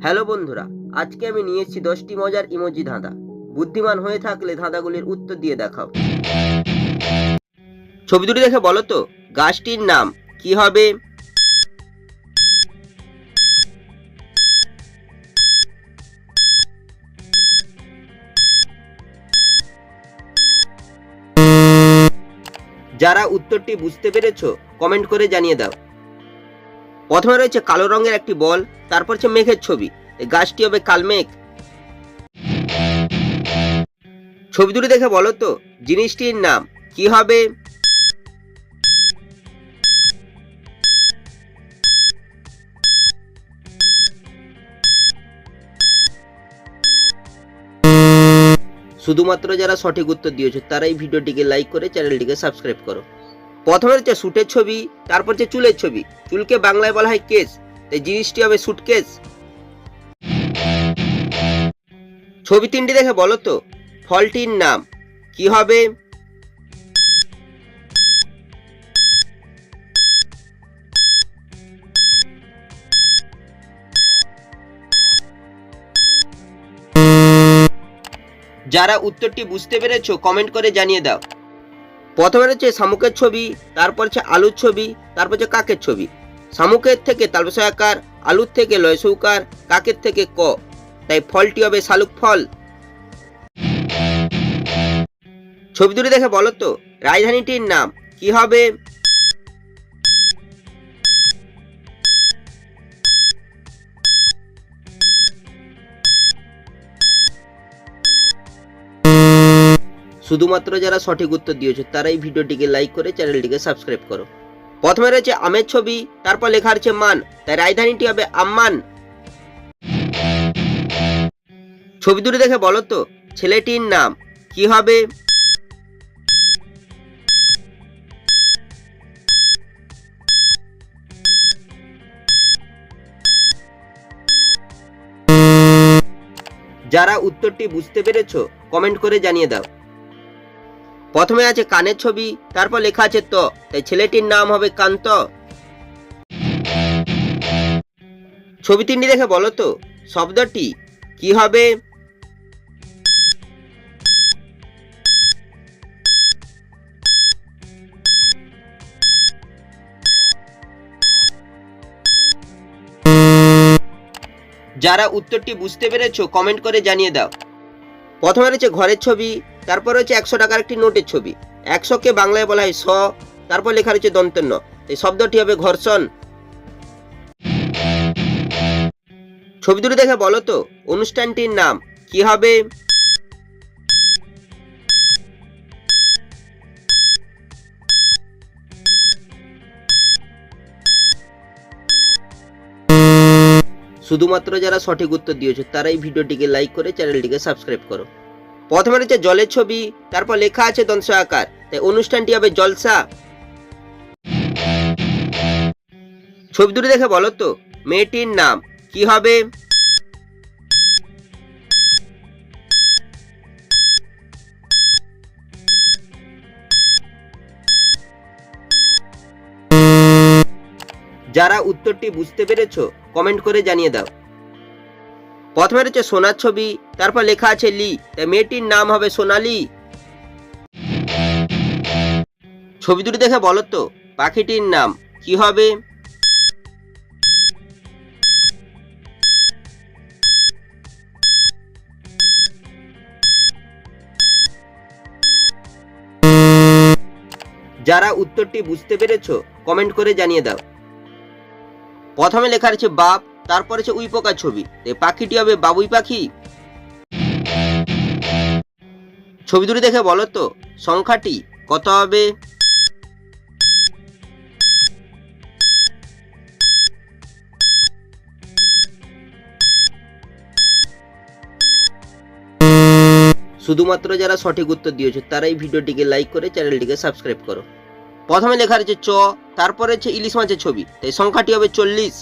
Hello বন্ধুরা, আজকে আমি নিয়ে এসেছি 10টি মজার ইমোজি ধাঁধা। বুদ্ধিমান হয়ে থাকলে ধাঁধাগুলির উত্তর দিয়ে দেখাও। ছবি দুটি দেখে বলো তো গাছটির নাম কি হবে? যারা উত্তরটি বুঝতে পেরেছো কমেন্ট করে জানিয়ে দাও। প্রথমে রয়েছে কালো রঙের একটি বল, তারপর হচ্ছে মেঘের ছবি। এই গাছটি হবে কালমেঘ। ছবি দুটি দেখে বলো তো জিনিসটির নাম কি হবে? শুধুমাত্র যারা সঠিক উত্তর দিয়েছো তারাই ভিডিওটিকে লাইক করে চ্যানেলটিকে সাবস্ক্রাইব করো। প্রথমে হচ্ছে সুটের ছবি, তারপর হচ্ছে চুলের ছবি। চুলকে বাংলায় বলা হয় কেস, তাই জিনিসটি হবে সুটকেস। ছবি তিনটি দেখে বলো তো ফলটির নাম কি হবে? যারা উত্তরটি বুঝতে পেরেছো কমেন্ট করে জানিয়ে দাও। প্রথমে হচ্ছে শামুকের ছবি, তারপর হচ্ছে আলুর ছবি, তারপর হচ্ছে কাকের ছবি। শামুকের থেকে তালবসায়াকার, আলুর থেকে লয়সৌকার, কাকের থেকে ক, তাই ফলটি হবে শালুক ফল। ছবি দুটি দেখে বলো তো রাজধানীটির নাম কি হবে? শুধুমাত্র যারা সঠিক উত্তর দিয়েছো তারাই ভিডিওটিকে লাইক করে চ্যানেলটিকে সাবস্ক্রাইব করো। প্রথমে রয়েছে আমের ছবি, তারপর লেখা আছে মান, তাই রাজধানীটি হবে আম্মান। ছবি দুটি দেখে বলো তো ছেলেটির নাম কি হবে? যারা উত্তরটি বুঝতে পেরেছো কমেন্ট করে জানিয়ে দাও। প্রথমে আছে কানের ছবি, তারপর লেখা আছে ত, তাই ছেলেটির নাম হবে কান্ত। ছবি তিনটি দেখে বলো তো শব্দটি কি হবে? যারা উত্তরটি বুঝতে পেরেছো কমেন্ট করে জানিয়ে দাও। প্রথমে রয়েছে ঘরের ছবি, তারপর রয়েছে 100 টাকার একটি নোটের ছবি। 100কে বাংলায় বলা হয় শ, তারপর লেখা রয়েছে দন্তন্য, এই শব্দটি হবে ঘর্ষণ। ছবি দুটি দেখে বলো তো অনুষ্ঠানটির নাম কি হবে? শুধুমাত্র যারা সঠিক উত্তর দিয়েছো তারাই ভিডিওটিকে লাইক করে চ্যানেলটিকে সাবস্ক্রাইব করো। প্রথমে রয়েছে জলের ছবি, তারপর লেখা আছে দংশ আকার, তাই অনুষ্ঠানটি হবে জলসা। ছবি দুটি দেখে বলো তো মেয়েটির নাম কি হবে? যারা উত্তরটি বুঝতে পেরেছো কমেন্ট করে জানিয়ে দাও। প্রথমে রয়েছে সোনার ছবি, তারপর লেখা আছে লি, তাই মেয়েটির নাম হবে সোনালি। ছবি দুটি দেখে বলো তো পাখিটির নাম কি হবে? যারা উত্তরটি বুঝতে পেরেছো কমেন্ট করে জানিয়ে দাও। প্রথমে লেখা আছে বাপ, তারপর আছে উই পোকার ছবি, তাই পাখিটি হবে বাবুই পাখি। ছবি দুটি দেখে বলো তো সংখ্যাটি কত হবে? শুধুমাত্র যারা সঠিক উত্তর দিয়েছো তারাই ভিডিওটিকে লাইক করে চ্যানেলটিকে সাবস্ক্রাইব করো। প্রথমে লেখা আছে চ, তারপরে আছে ইলিশ মাছের ছবি, তাই সংখ্যাটি হবে 40।